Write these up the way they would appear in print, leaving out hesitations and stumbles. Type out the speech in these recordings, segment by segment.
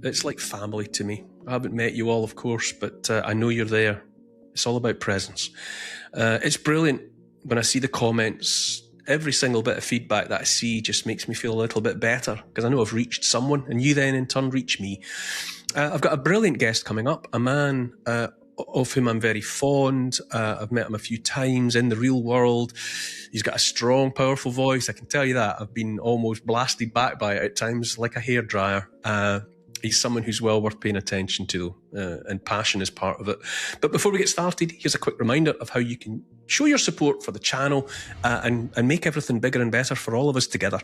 It's like family to me. I haven't met you all, of course, but I know you're there. It's all about presence. It's brilliant when I see the comments. Every single bit of feedback that I see just makes me feel a little bit better because I know I've reached someone, and you then in turn reach me. I've got a brilliant guest coming up, a man of whom I'm very fond. I've met him a few times in the real world. He's got a strong, powerful voice. I can tell you that. I've been almost blasted back by it at times, like a hairdryer. He's someone who's well worth paying attention to, and passion is part of it. But before we get started, here's a quick reminder of how you can show your support for the channel and make everything bigger and better for all of us together.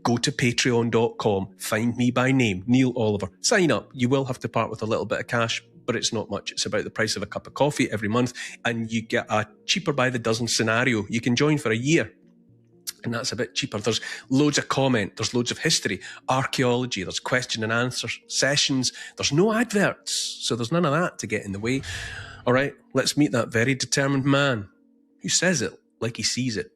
Go to patreon.com, find me by name, Neil Oliver. Sign up. You will have to part with a little bit of cash, but it's not much. It's about the price of a cup of coffee every month, and you get a cheaper by the dozen scenario. You can join for a year, and that's a bit cheaper. There's loads of comment, there's loads of history, archaeology, there's question and answer sessions, there's no adverts, so there's none of that to get in the way. All right, let's meet that very determined man who says it like he sees it.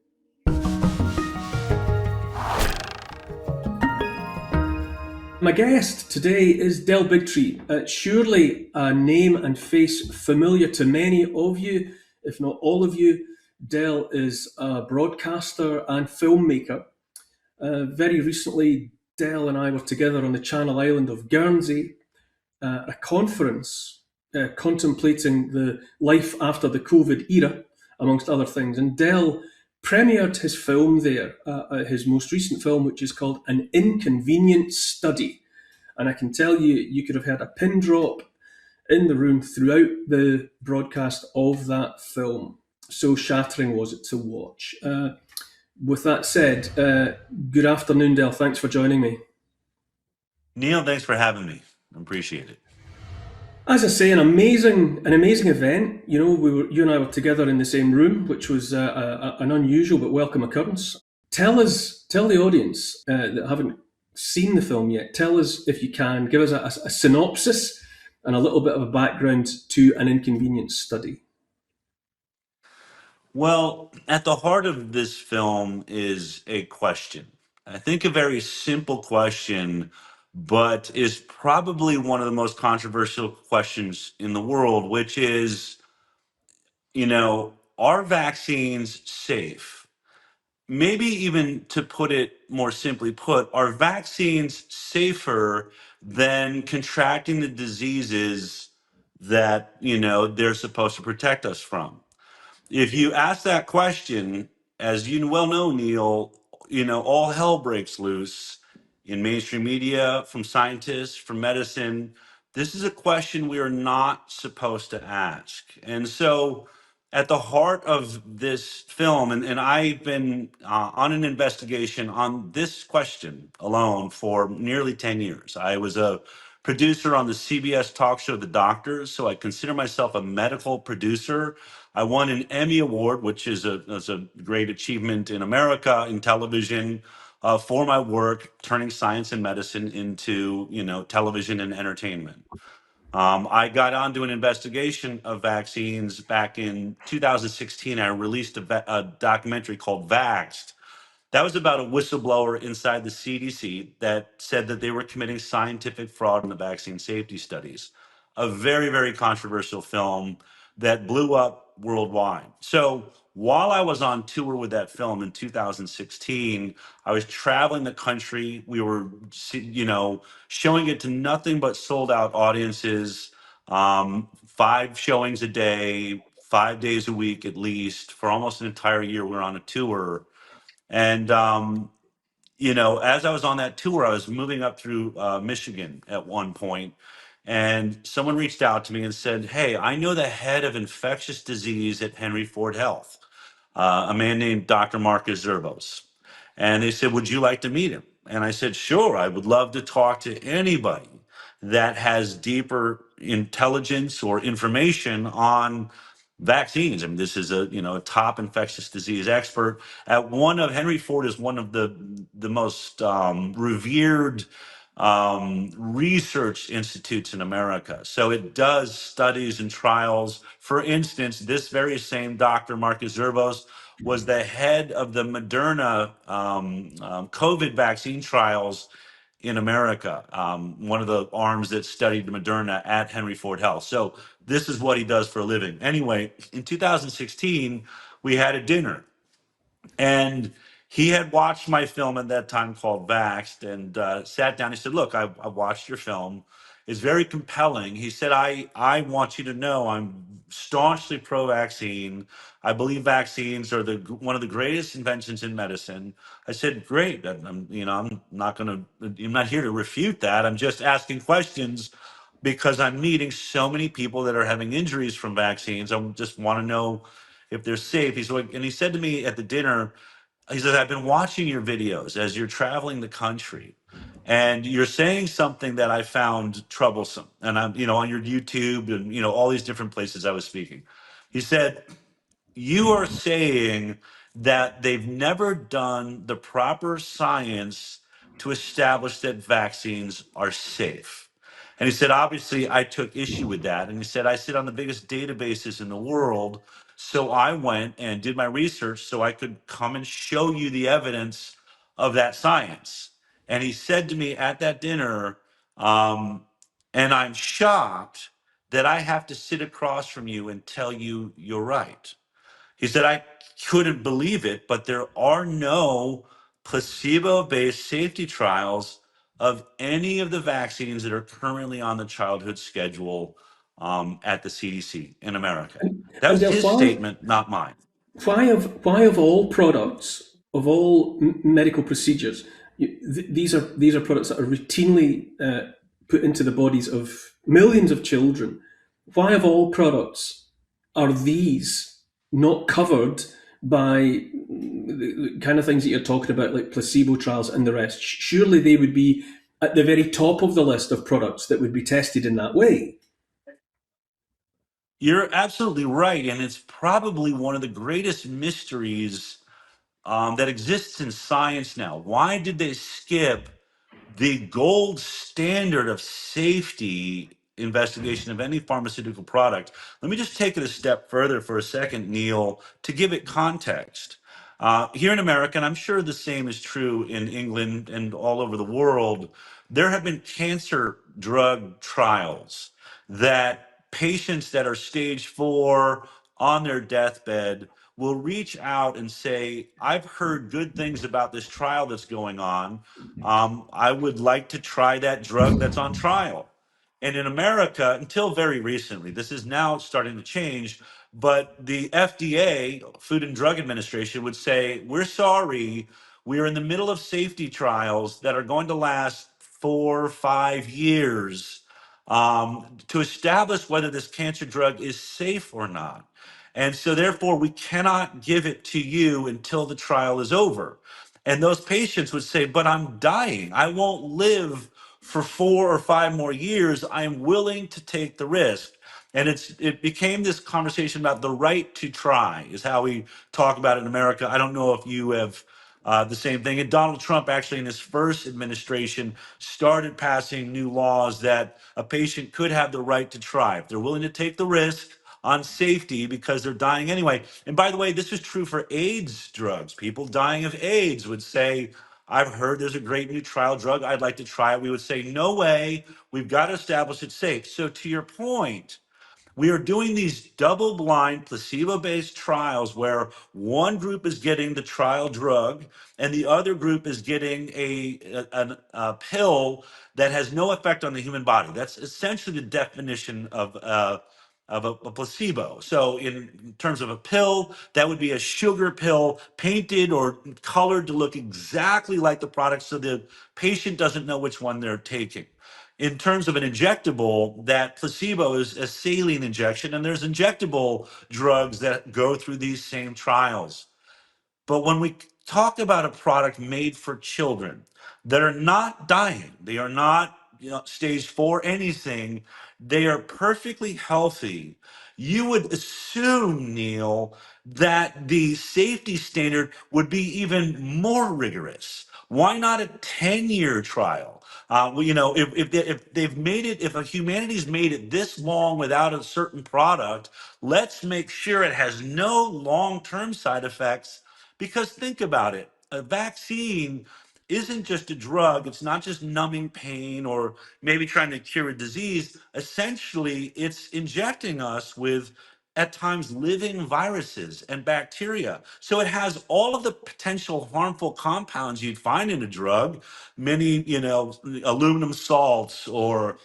My guest today is Del Bigtree. Surely a name and face familiar to many of you, if not all of you. Del is a broadcaster and filmmaker. Very recently, Del and I were together on the Channel Island of Guernsey at a conference contemplating the life after the COVID era, amongst other things. And Del premiered his film there, his most recent film, which is called An Inconvenient Study. And I can tell you, you could have heard a pin drop in the room throughout the broadcast of that film. So shattering was it to watch. With that said, good afternoon, Del. Thanks for joining me. Neil, thanks for having me. I appreciate it. As I say, an amazing event. You know, you and I were together in the same room, which was an unusual but welcome occurrence. Tell the audience that haven't seen the film yet. Tell us, if you can, give us a synopsis and a little bit of a background to An Inconvenient Study. Well, at the heart of this film is a question. I think a very simple question, but is probably one of the most controversial questions in the world, which is, are vaccines safe? Maybe even to put it more simply put, are vaccines safer than contracting the diseases that, they're supposed to protect us from? If you ask that question, as you well know, Neil, all hell breaks loose in mainstream media, from scientists, from medicine. This is a question we are not supposed to ask. And so at the heart of this film, and I've been on an investigation on this question alone for nearly 10 years. I was a producer on the CBS talk show The Doctors, so I consider myself a medical producer. I won an Emmy Award, which is a great achievement in America in television, for my work turning science and medicine into, television and entertainment. I got onto an investigation of vaccines back in 2016. I released a documentary called Vaxxed. That was about a whistleblower inside the CDC that said that they were committing scientific fraud in the vaccine safety studies. A very, very controversial film that blew up worldwide. So while I was on tour with that film in 2016, I was traveling the country. We were, showing it to nothing but sold out audiences, 5 showings a day, 5 days a week at least, for almost an entire year. We were on a tour. And, as I was on that tour, I was moving up through Michigan at one point, and someone reached out to me and said, "Hey, I know the head of infectious disease at Henry Ford Health, a man named Dr. Marcus Zervos." And they said, "Would you like to meet him?" And I said, "Sure, I would love to talk to anybody that has deeper intelligence or information on vaccines." I mean, this is a top infectious disease expert at one of Henry Ford is one of the most revered research institutes in America. So it does studies and trials. For instance, this very same Dr. Marcus Zervos was the head of the Moderna COVID vaccine trials in America, one of the arms that studied Moderna at Henry Ford Health. So this is what he does for a living. Anyway, in 2016, we had a dinner, and he had watched my film at that time called Vaxxed, and sat down. He said, "Look, I watched your film. It's very compelling." He said, I want you to know I'm staunchly pro-vaccine. I believe vaccines are one of the greatest inventions in medicine." I said, "Great. I'm not here to refute that. I'm just asking questions because I'm meeting so many people that are having injuries from vaccines. I just want to know if they're safe." He's like, and he said to me at the dinner, he says, "I've been watching your videos as you're traveling the country, and you're saying something that I found troublesome. And I'm, on your YouTube and, all these different places I was speaking." He said, "You are saying that they've never done the proper science to establish that vaccines are safe." And he said, "Obviously, I took issue with that." And he said, "I sit on the biggest databases in the world. So I went and did my research so I could come and show you the evidence of that science." And he said to me at that dinner, "And I'm shocked that I have to sit across from you and tell you you're right." He said, "I couldn't believe it, but there are no placebo-based safety trials of any of the vaccines that are currently on the childhood schedule at the CDC in America." That And was Del, his statement, not mine. why of all products, of all medical procedures, these are products that are routinely put into the bodies of millions of children. Why of all products are these not covered by the kind of things that you're talking about, like placebo trials and the rest? Surely they would be at the very top of the list of products that would be tested in that way. You're absolutely right. And it's probably one of the greatest mysteries that exists in science now. Why did they skip the gold standard of safety investigation of any pharmaceutical product? Let me just take it a step further for a second, Neil, to give it context. Here in America, and I'm sure the same is true in England and all over the world, there have been cancer drug trials that patients that are stage 4 on their deathbed will reach out and say, "I've heard good things about this trial that's going on. I would like to try that drug that's on trial." And in America, until very recently, this is now starting to change, but the FDA, Food and Drug Administration, would say, "We're sorry, we are in the middle of safety trials that are going to last 4 or 5 years to establish whether this cancer drug is safe or not. And so, therefore, we cannot give it to you until the trial is over." And those patients would say, "But I'm dying. I won't live for 4 or 5 more years. I'm willing to take the risk." And it became this conversation about the right to try, is how we talk about it in America. I don't know if you have the same thing. And Donald Trump, actually, in his first administration, started passing new laws that a patient could have the right to try if they're willing to take the risk on safety because they're dying anyway. And by the way, this is true for AIDS drugs. People dying of AIDS would say, "I've heard there's a great new trial drug. I'd like to try it." We would say, "No way. We've got to establish it's safe." So to your point, we are doing these double blind placebo based trials where one group is getting the trial drug and the other group is getting a pill that has no effect on the human body. That's essentially the definition of a placebo. So, in terms of a pill, that would be a sugar pill painted or colored to look exactly like the product so the patient doesn't know which one they're taking. In terms of an injectable, that placebo is a saline injection, and there's injectable drugs that go through these same trials. But when we talk about a product made for children that are not dying, they are not, stage 4 anything, they are perfectly healthy, you would assume, Neil, that the safety standard would be even more rigorous. Why not a 10-year trial? Well, if they've made it, if a humanity's made it this long without a certain product, let's make sure it has no long-term side effects. Because think about it, a vaccine isn't just a drug. It's not just numbing pain or maybe trying to cure a disease. Essentially, it's injecting us with, at times, living viruses and bacteria. So it has all of the potential harmful compounds you'd find in a drug, many, aluminum salts or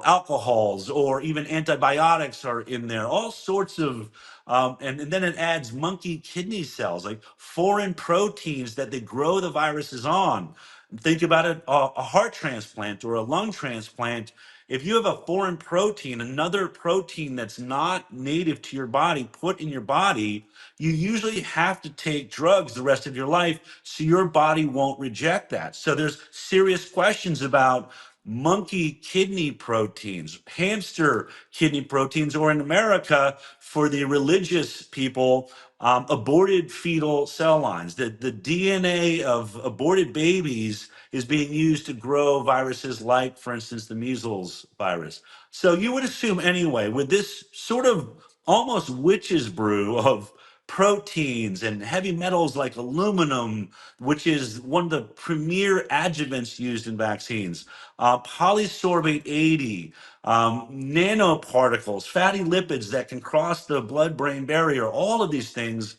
alcohols or even antibiotics are in there, all sorts of, and then it adds monkey kidney cells, like foreign proteins that they grow the viruses on. Think about it, a heart transplant or a lung transplant. If you have a foreign protein, another protein that's not native to your body, put in your body, you usually have to take drugs the rest of your life so your body won't reject that. So there's serious questions about monkey kidney proteins, hamster kidney proteins, or in America, for the religious people, aborted fetal cell lines. The DNA of aborted babies is being used to grow viruses like, for instance, the measles virus. So you would assume anyway, with this sort of almost witch's brew of proteins and heavy metals like aluminum, which is one of the premier adjuvants used in vaccines, polysorbate 80, nanoparticles, fatty lipids that can cross the blood-brain barrier, all of these things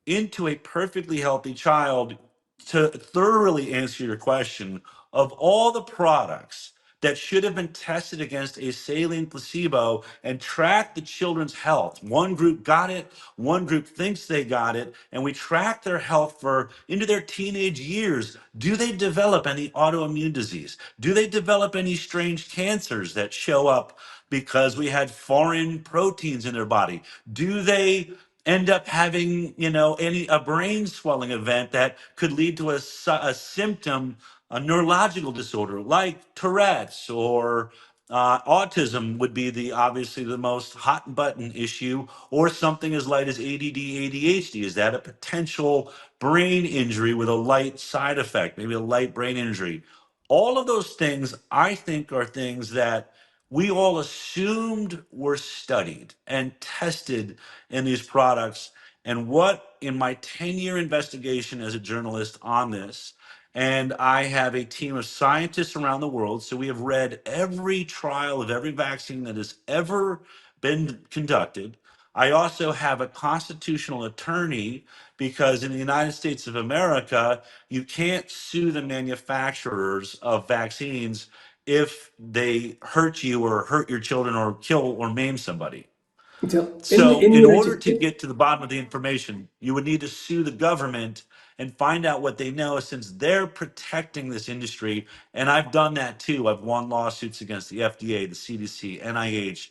into a perfectly healthy child. To thoroughly answer your question, of all the products that should have been tested against a saline placebo and track the children's health, one group got it, one group thinks they got it, and we track their health for into their teenage years. Do they develop any autoimmune disease? Do they develop any strange cancers that show up because we had foreign proteins in their body? Do they end up having, a brain swelling event that could lead to a symptom, a neurological disorder like Tourette's or autism would be obviously the most hot button issue, or something as light as ADD, ADHD. Is that a potential brain injury with a light side effect, maybe a light brain injury? All of those things, I think, are things that we all assumed were studied and tested in these products. And what, in my 10-year investigation as a journalist on this, and I have a team of scientists around the world, so we have read every trial of every vaccine that has ever been conducted. I also have a constitutional attorney, because in the United States of America, you can't sue the manufacturers of vaccines if they hurt you or hurt your children or kill or maim somebody. So So, in the in order United to get to the bottom of the information, you would need to sue the government and find out what they know, since they're protecting this industry. And I've done that too. I've won lawsuits against the FDA, the CDC, NIH,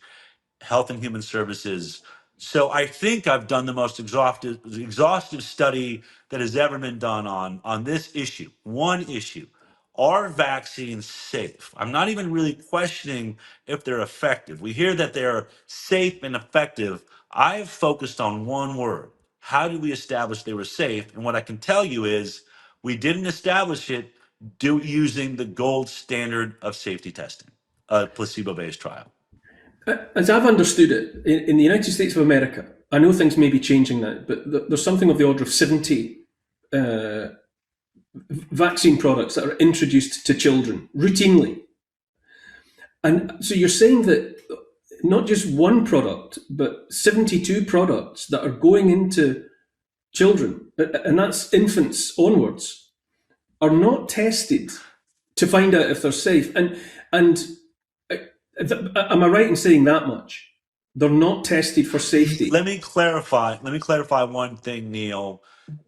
Health and Human Services. So I think I've done the most exhaustive study that has ever been done on this issue, one issue. Are vaccines safe? I'm not even really questioning if they're effective. We hear that they're safe and effective. I've focused on one word. How do we establish they were safe? And what I can tell you is we didn't establish it using the gold standard of safety testing, a placebo-based trial. As I've understood it, in the United States of America, I know things may be changing now, but there's something of the order of 70 vaccine products that are introduced to children routinely. And so you're saying that not just one product, but 72 products that are going into children, and that's infants onwards, are not tested to find out if they're safe. And am I right in saying that much? They're not tested for safety. Let me clarify. Let me clarify one thing, Neil.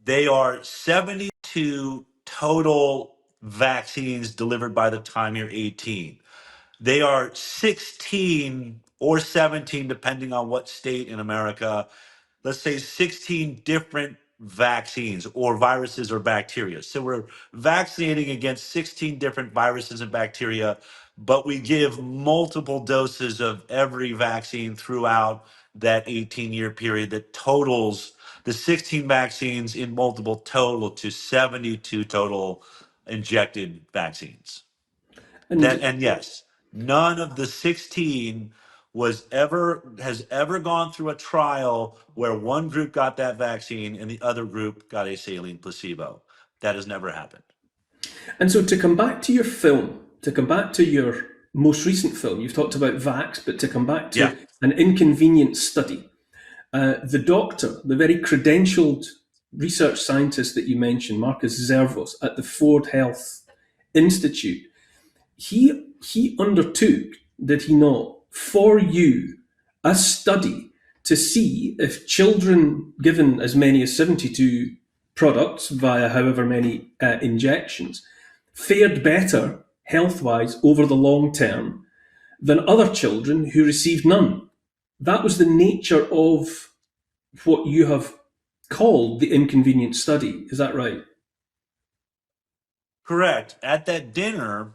They are 72 total vaccines delivered by the time you're 18. They are 16 or 17, depending on what state in America, let's say 16 different vaccines or viruses or bacteria. So we're vaccinating against 16 different viruses and bacteria, but we give multiple doses of every vaccine throughout that 18-year period that totals the 16 vaccines in multiple total to 72 total injected vaccines. That, And and yes, none of the 16 has ever gone through a trial where one group got that vaccine and the other group got a saline placebo. That has never happened. And so to come back to your film, to come back to your most recent film, you've talked about Vax, but to come back Yeah. to an inconvenient study, the doctor, the very credentialed research scientist that you mentioned, Marcus Zervos, at the Ford Health Institute, he undertook, did he not, for you, a study to see if children given as many as 72 products via however many injections fared better health wise over the long term than other children who received none. That was the nature of what you have called the inconvenient study. Is that right? Correct. At that dinner,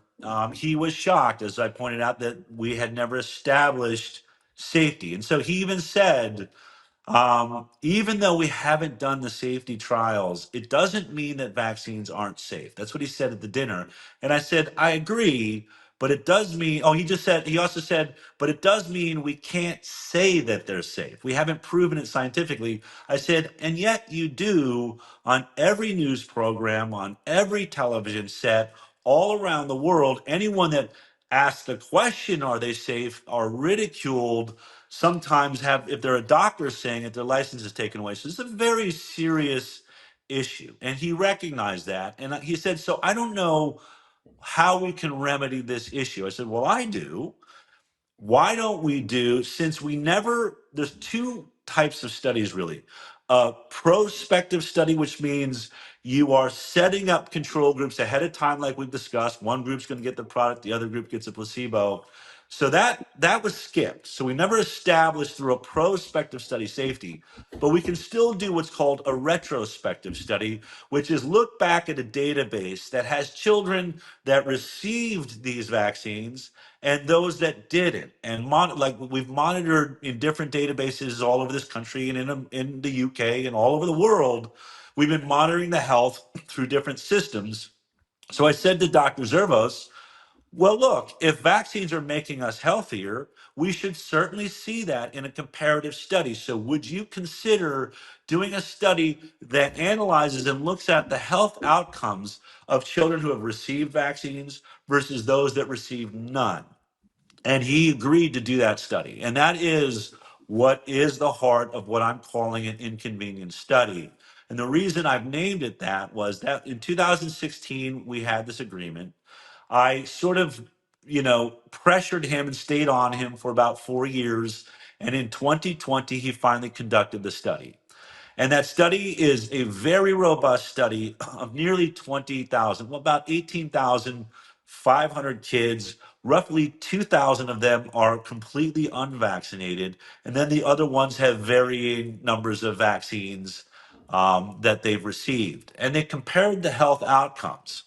he was shocked, as I pointed out, that we had never established safety. And so he even said, even though we haven't done the safety trials, it doesn't mean that vaccines aren't safe. That's what he said at the dinner. And I said, I agree, but it does mean, oh, he also said, but it does mean we can't say that they're safe. We haven't proven it scientifically. I said, and yet you do on every news program, on every television set, all around the world. Anyone that asks the question, are they safe, are ridiculed, sometimes have, if they're a doctor saying it, their license is taken away. So it's a very serious issue. And he recognized that. And he said, so I don't know how we can remedy this issue. I said, well, I do. Why don't we do, since we never, there's two types of studies really. A prospective study, which means you are setting up control groups ahead of time, like we've discussed. One group's going to get the product, the other group gets a placebo. So that was skipped. So we never established through a prospective study safety, but we can still do what's called a retrospective study, which is look back at a database that has children that received these vaccines and those that didn't. And like we've monitored in different databases all over this country and in the UK and all over the world, we've been monitoring the health through different systems. So I said to Dr. Zervos, well, look, if vaccines are making us healthier, we should certainly see that in a comparative study. So, would you consider doing a study that analyzes and looks at the health outcomes of children who have received vaccines versus those that received none? And he agreed to do that study. And that is what is the heart of what I'm calling an inconvenient study. And the reason I've named it that was that in 2016, we had this agreement. I sort of, pressured him and stayed on him for about 4 years. And in 2020, he finally conducted the study. And that study is a very robust study of nearly 20,000, well, about 18,500 kids. Roughly 2,000 of them are completely unvaccinated. And then the other ones have varying numbers of vaccines that they've received. And they compared the health outcomes.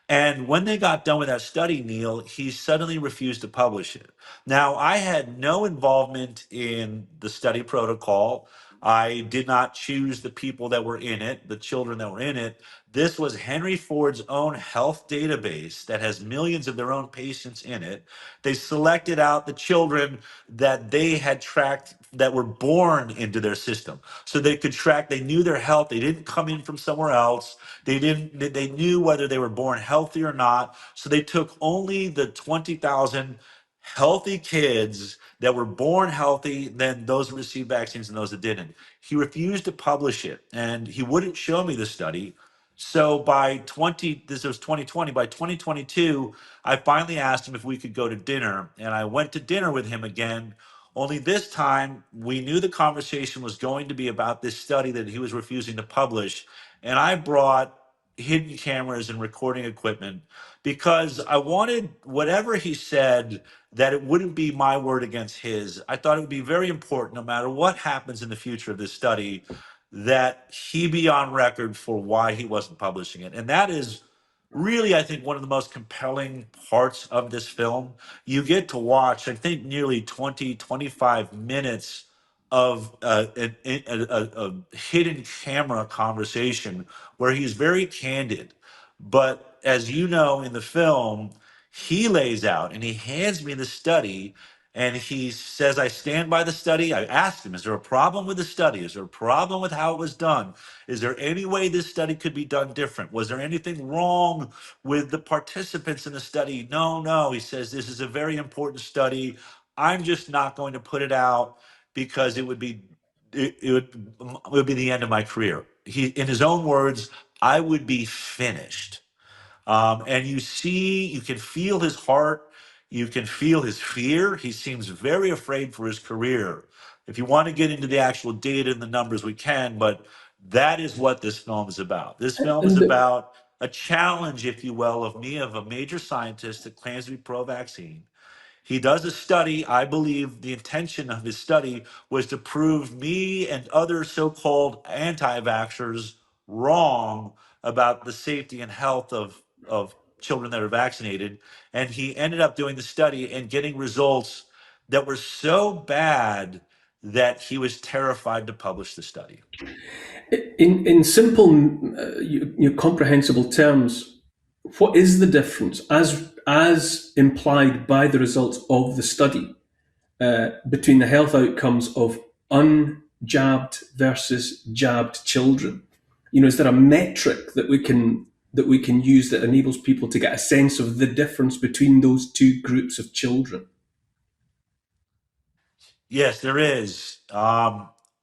And when they got done with that study, Neil, he suddenly refused to publish it. Now, I had no involvement in the study protocol. I did not choose the people that were in it, the children that were in it. This was Henry Ford's own health database that has millions of their own patients in it. They selected out the children that they had tracked that were born into their system. So they could track, they knew their health. They didn't come in from somewhere else. They knew whether they were born healthy or not. So they took only the 20,000 healthy kids that were born healthy, then those that received vaccines and those that didn't. He refused to publish it and he wouldn't show me the study. So this was 2020, by 2022, I finally asked him if we could go to dinner. And I went to dinner with him again. Only this time, we knew the conversation was going to be about this study that he was refusing to publish. And I brought hidden cameras and recording equipment because I wanted whatever he said, that it wouldn't be my word against his. I thought it would be very important, no matter what happens in the future of this study, that he be on record for why he wasn't publishing it. And that is really, I think, one of the most compelling parts of this film. You get to watch, I think, nearly 20, 25 minutes of a hidden camera conversation where he's very candid. But as you know, in the film, he lays out and he hands me the study. And he says, I stand by the study. I asked him, is there a problem with the study? Is there a problem with how it was done? Is there any way this study could be done different? Was there anything wrong with the participants in the study? No, no. He says, this is a very important study. I'm just not going to put it out because it would be the end of my career. He, in his own words, I would be finished. And you can feel his heart. You can feel his fear. He seems very afraid for his career. If you want to get into the actual data and the numbers, we can, but that is what this film is about. This film is And about a challenge, if you will, of a major scientist that claims to be pro vaccine. He does a study. I believe the intention of his study was to prove me and other so called anti vaxxers wrong about the safety and health of children that are vaccinated. And he ended up doing the study and getting results that were so bad that he was terrified to publish the study. in simple, comprehensible terms, what is the difference, as implied by the results of the study, between the health outcomes of unjabbed versus jabbed children? Is there a metric that we can use that enables people to get a sense of the difference between those two groups of children? Yes, there is.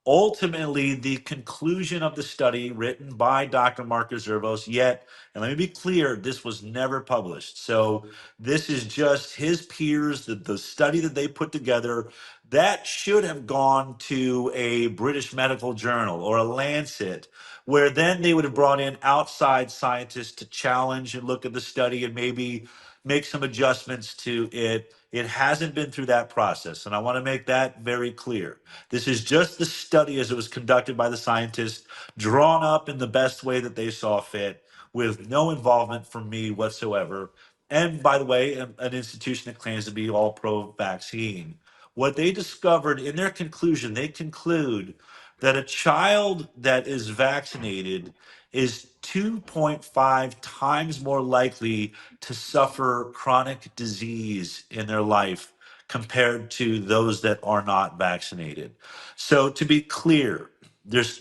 Ultimately, the conclusion of the study written by Dr. Marcus Zervos, yet, and let me be clear, this was never published. So this is just his peers, the study that they put together that should have gone to a British medical journal or a Lancet, where then they would have brought in outside scientists to challenge and look at the study and maybe make some adjustments to it. It hasn't been through that process, and I want to make that very clear. This is just the study as it was conducted by the scientists, drawn up in the best way that they saw fit, with no involvement from me whatsoever. And by the way, an institution that claims to be all pro vaccine. What they discovered in their conclusion, they conclude that a child that is vaccinated is 2.5 times more likely to suffer chronic disease in their life compared to those that are not vaccinated. So to be clear, there's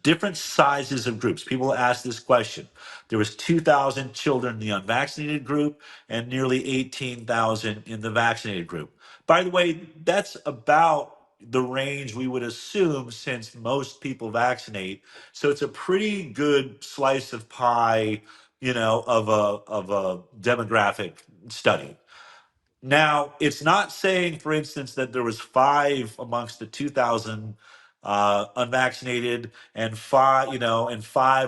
different sizes of groups. People ask this question. There was 2,000 children in the unvaccinated group and nearly 18,000 in the vaccinated group. By the way, that's about the range we would assume since most people vaccinate. So it's a pretty good slice of pie, of a demographic study. Now, it's not saying, for instance, that there was five amongst the 2,000 unvaccinated and five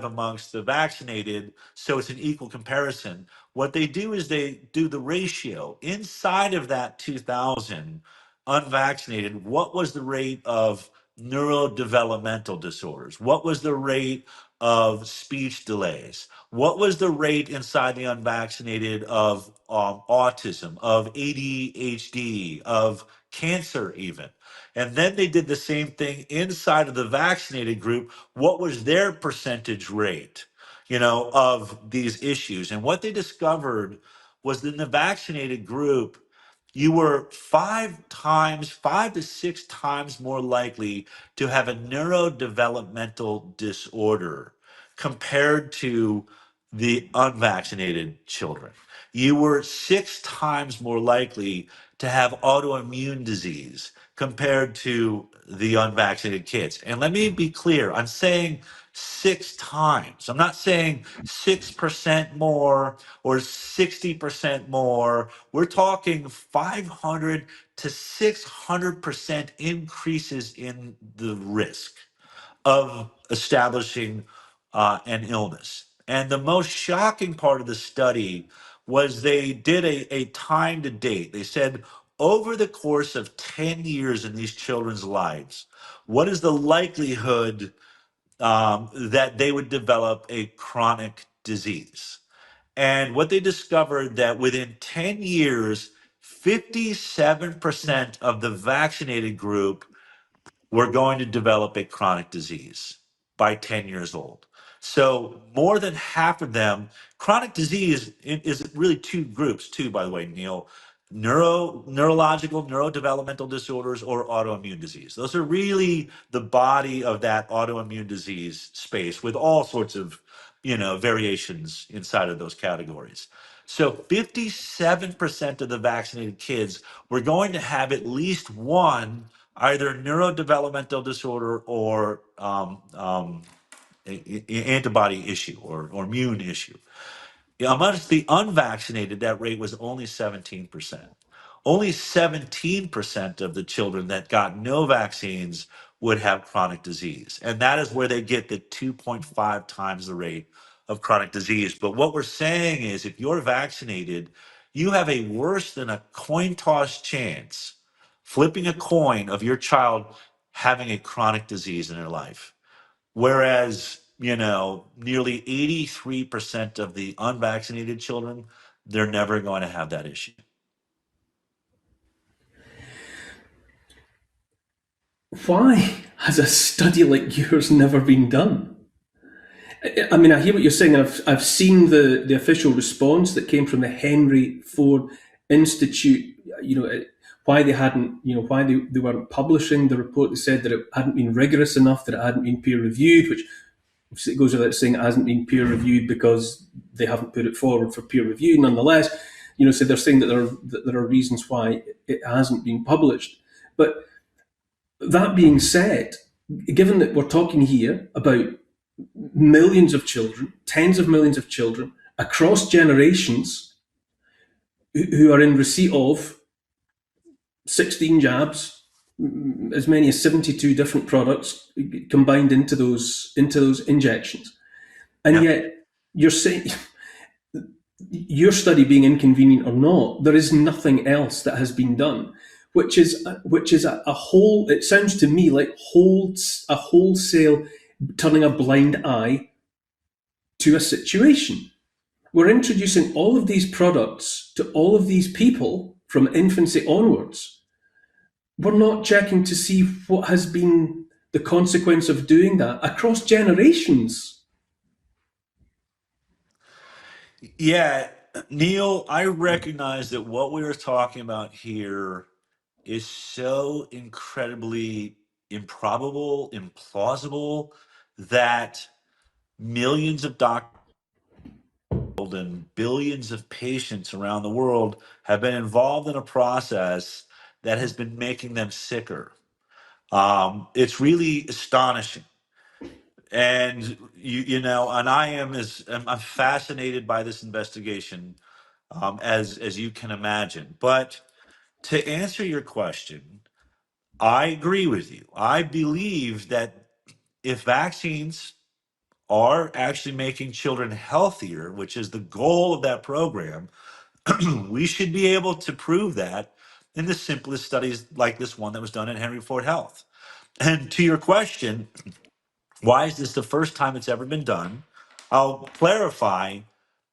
amongst the vaccinated. So it's an equal comparison. What they do is they do the ratio inside of that 2,000 unvaccinated. What was the rate of neurodevelopmental disorders? What was the rate of speech delays? What was the rate inside the unvaccinated of autism, of ADHD, of cancer, even? And then they did the same thing inside of the vaccinated group. What was their percentage rate, of these issues? And what they discovered was that in the vaccinated group, you were 5 to 6 times more likely to have a neurodevelopmental disorder compared to the unvaccinated children. You were 6 times more likely to have autoimmune disease compared to the unvaccinated kids. And let me be clear, I'm saying 6 times. I'm not saying 6% more or 60% more. We're talking 500 to 600% increases in the risk of establishing an illness. And the most shocking part of the study was they did a time to date. They said over the course of 10 years in these children's lives, what is the likelihood that they would develop a chronic disease? And what they discovered that within 10 years, 57% of the vaccinated group were going to develop a chronic disease by 10 years old. So more than half of them, chronic disease is really two groups too, by the way, Neil. neurological, neurodevelopmental disorders, or autoimmune disease. Those are really the body of that autoimmune disease space, with all sorts of, variations inside of those categories. So 57% of the vaccinated kids were going to have at least one either neurodevelopmental disorder or antibody issue, or immune issue. Yeah, amongst the unvaccinated, that rate was only 17%. Only 17% of the children that got no vaccines would have chronic disease. And that is where they get the 2.5 times the rate of chronic disease. But what we're saying is if you're vaccinated, you have a worse than a coin toss chance, flipping a coin, of your child having a chronic disease in their life. Whereas, nearly 83% of the unvaccinated children, they're never going to have that issue. Why has a study like yours never been done? I mean, I hear what you're saying, and I've seen the official response that came from the Henry Ford Institute. Why they hadn't, why they weren't publishing the report. They said that it hadn't been rigorous enough, that it hadn't been peer reviewed, which it goes without saying it hasn't been peer reviewed because they haven't put it forward for peer review. Nonetheless, so they're saying that there are reasons why it hasn't been published. But that being said, given that we're talking here about millions of children, tens of millions of children across generations who are in receipt of 16 jabs, as many as 72 different products combined into those injections. And Yeah. yet you're saying, your study being inconvenient or not, there is nothing else that has been done, which is a whole. It sounds to me like holds a wholesale turning a blind eye to a situation. We're introducing all of these products to all of these people from infancy onwards. We're not checking to see what has been the consequence of doing that across generations. Yeah, Neil, I recognize that what we are talking about here is so incredibly improbable, implausible, that millions of doctors and billions of patients around the world have been involved in a process that has been making them sicker. It's really astonishing. And and I'm fascinated by this investigation, as you can imagine. But to answer your question, I agree with you. I believe that if vaccines are actually making children healthier, which is the goal of that program, we should be able to prove that in the simplest studies like this one that was done at Henry Ford Health. And to your question, why is this the first time it's ever been done? I'll clarify.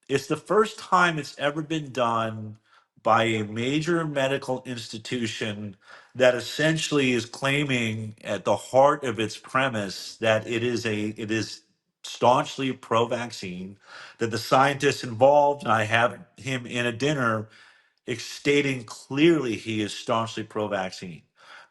It's the first time it's ever been done by a major medical institution that essentially is claiming at the heart of its premise that it is staunchly pro-vaccine, that the scientists involved, and I have him in a dinner stating clearly he is staunchly pro-vaccine.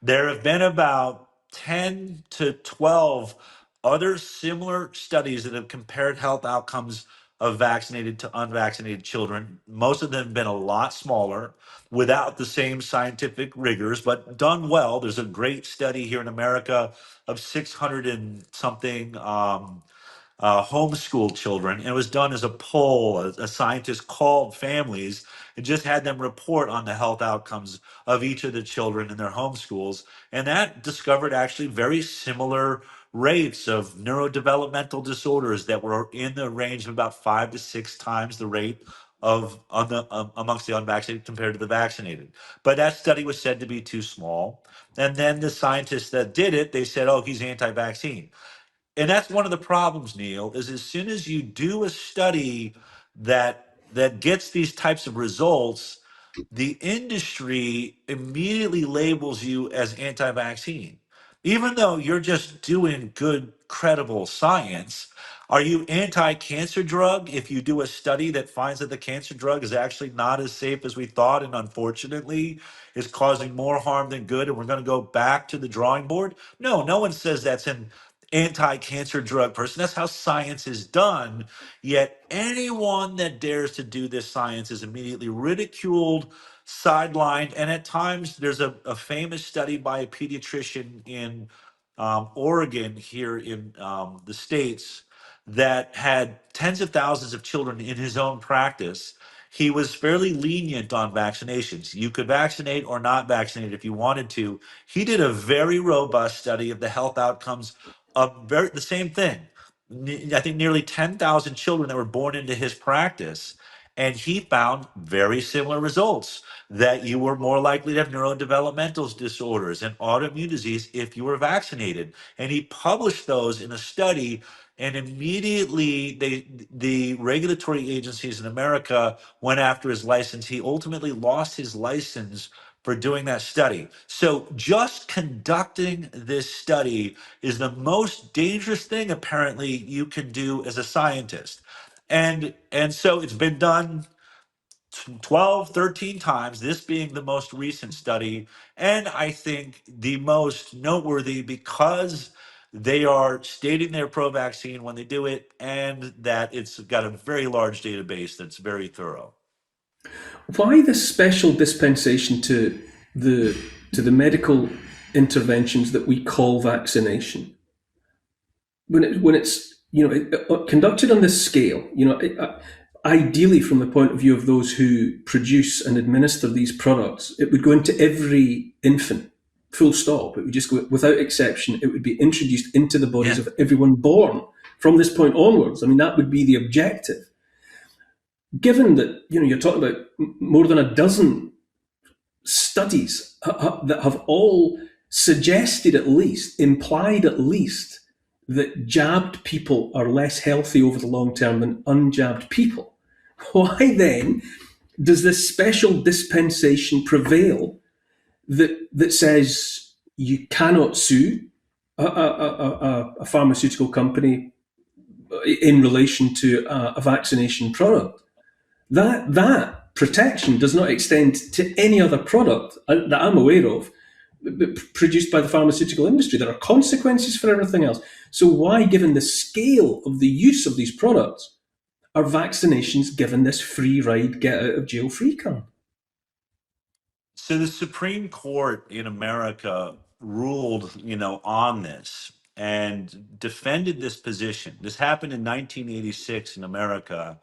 There have been about 10 to 12 other similar studies that have compared health outcomes of vaccinated to unvaccinated children. Most of them have been a lot smaller, without the same scientific rigors, but done well. There's a great study here in America of 600 and something homeschool children. And it was done as a poll. A scientist called families and just had them report on the health outcomes of each of the children in their homeschools. And that discovered actually very similar rates of neurodevelopmental disorders that were in the range of about 5 to 6 times the rate of amongst the unvaccinated compared to the vaccinated. But that study was said to be too small. And then the scientists that did it, they said, oh, he's anti-vaccine. And that's one of the problems, Neil, is as soon as you do a study that gets these types of results, the industry immediately labels you as anti-vaccine. Even though you're just doing good, credible science, Are you anti-cancer drug if you do a study that finds that the cancer drug is actually not as safe as we thought and unfortunately is causing more harm than good and we're going to go back to the drawing board? No, no one says that's an anti-cancer drug person. That's how science is done. Yet anyone that dares to do this science is immediately ridiculed, sidelined, and at times there's a famous study by a pediatrician in Oregon here in the States that had tens of thousands of children in his own practice. He was fairly lenient on vaccinations. You could vaccinate or not vaccinate if you wanted to. He did a very robust study of the health outcomes of the same thing. I think nearly 10,000 children that were born into his practice. And he found very similar results that you were more likely to have neurodevelopmental disorders and autoimmune disease if you were vaccinated. And he published those in a study, and immediately the regulatory agencies in America went after his license. He ultimately lost his license for doing that study. So just conducting this study is the most dangerous thing apparently you can do as a scientist. And so it's been done 12, 13 times, this being the most recent study, and I think the most noteworthy because they are stating they're pro-vaccine when they do it, and that it's got a very large database that's very thorough. Why this special dispensation the to the medical interventions that we call vaccination when it's conducted on this scale? Ideally, from the point of view of those who produce and administer these products, it would go into every infant. Full stop. It would just go without exception. It would be introduced into the bodies Yeah. of everyone born from this point onwards. I mean, that would be the objective. Given that you're talking about more than a dozen studies that have all suggested, at least implied at least, that jabbed people are less healthy over the long term than unjabbed people, why then does this special dispensation prevail that says you cannot sue a pharmaceutical company in relation to a vaccination product? That protection does not extend to any other product that I'm aware of produced by the pharmaceutical industry. There are consequences for everything else. So why, given the scale of the use of these products, are vaccinations given this free ride, get out of jail free card? So the Supreme Court in America ruled, on this and defended this position. This happened in 1986 in America.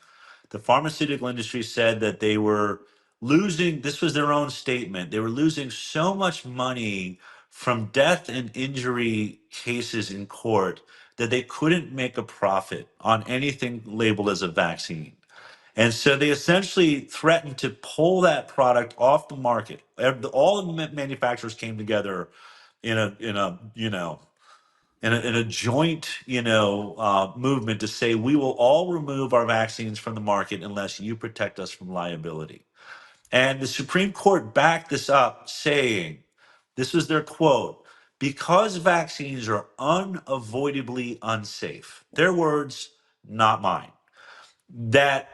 The pharmaceutical industry said that they were losing, this was their own statement, they were losing so much money from death and injury cases in court that they couldn't make a profit on anything labeled as a vaccine. And so they essentially threatened to pull that product off the market. All the manufacturers came together in a joint movement to say we will all remove our vaccines from the market unless you protect us from liability. And the Supreme Court backed this up, saying, this was their quote, because vaccines are unavoidably unsafe. Their words, not mine, that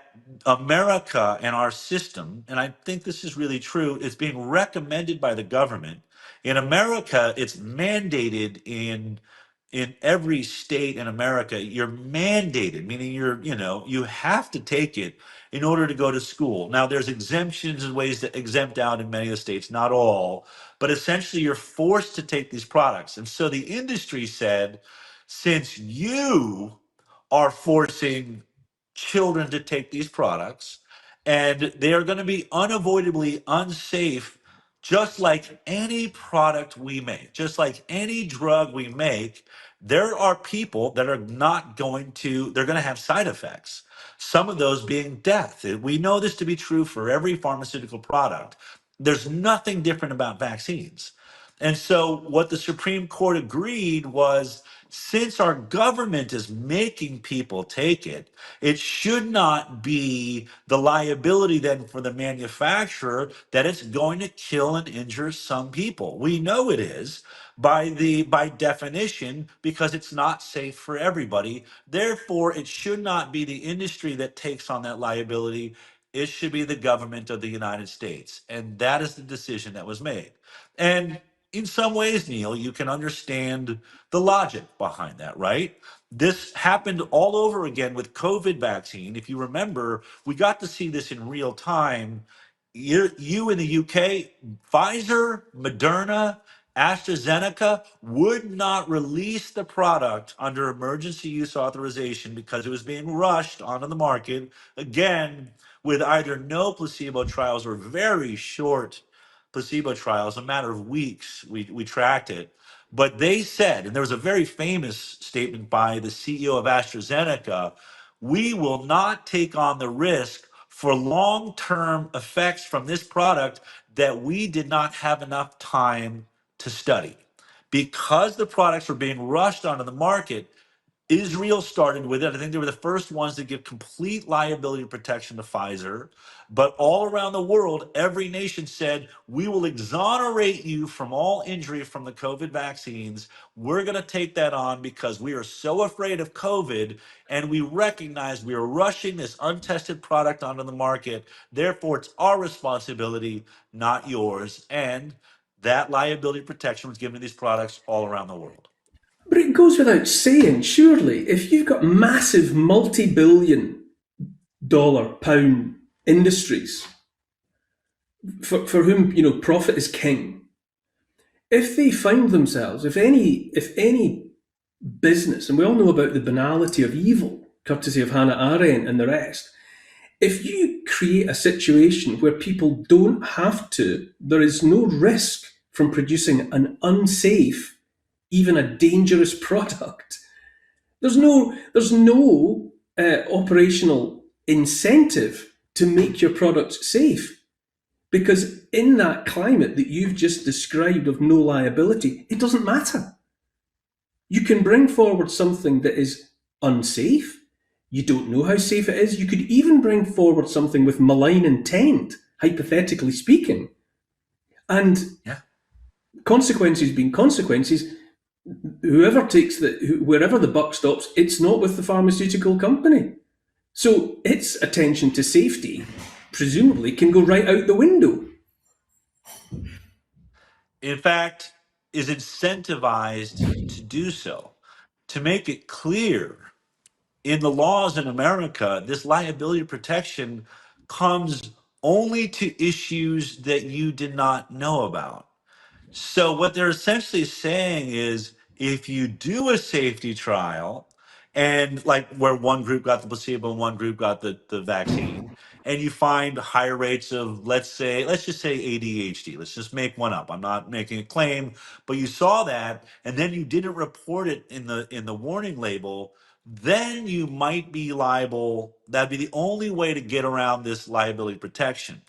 America and our system, and I think this is really true, is being recommended by the government. In America, it's mandated in every state in America. You're mandated, meaning you have to take it in order to go to school. Now, there's exemptions and ways to exempt out in many of the states, not all, but essentially you're forced to take these products. And so the industry said, since you are forcing children to take these products, and they are going to be unavoidably unsafe, just like any product we make, just like any drug we make. There are people that are not going to, they're going to have side effects. Some of those being death. We know this to be true for every pharmaceutical product. There's nothing different about vaccines. And so, what the Supreme Court agreed was since our government is making people take it, it should not be the liability then for the manufacturer that it's going to kill and injure some people. We know it is by definition because it's not safe for everybody. Therefore, it should not be the industry that takes on that liability. It should be the government of the United States. And that is the decision that was made. And in some ways, Neil, you can understand the logic behind that, right? This happened all over again with COVID vaccine. If you remember, we got to see this in real time. You in the UK, Pfizer, Moderna, AstraZeneca would not release the product under emergency use authorization because it was being rushed onto the market, again, with either no placebo trials or very short placebo trials, a matter of weeks, we tracked it. But they said, and there was a very famous statement by the CEO of AstraZeneca, we will not take on the risk for long term effects from this product that we did not have enough time to study. Because the products were being rushed onto the market, Israel started with it. I think they were the first ones to give complete liability protection to Pfizer. But all around the world, every nation said, we will exonerate you from all injury from the COVID vaccines. We're going to take that on because we are so afraid of COVID and we recognize we are rushing this untested product onto the market. Therefore, it's our responsibility, not yours. And that liability protection was given to these products all around the world. But it goes without saying, surely, if you've got massive multi-billion-dollar pound industries for whom profit is king, if they find themselves, if any business, and we all know about the banality of evil, courtesy of Hannah Arendt and the rest, if you create a situation where people don't have to, there is no risk from producing an unsafe, even a dangerous product. There's no operational incentive to make your products safe because in that climate that you've just described of no liability, it doesn't matter. You can bring forward something that is unsafe. You don't know how safe it is. You could even bring forward something with malign intent, hypothetically speaking. And Yeah. consequences being consequences, wherever the buck stops, it's not with the pharmaceutical company. So its attention to safety, presumably, can go right out the window. In fact, is incentivized to do so. To make it clear, in the laws in America, this liability protection comes only to issues that you did not know about. So what they're essentially saying is if you do a safety trial and like where one group got the placebo and one group got the vaccine, and you find higher rates of let's just say ADHD. Let's just make one up. I'm not making a claim, but you saw that and then you didn't report it in the warning label, then you might be liable. That'd be the only way to get around this liability protection.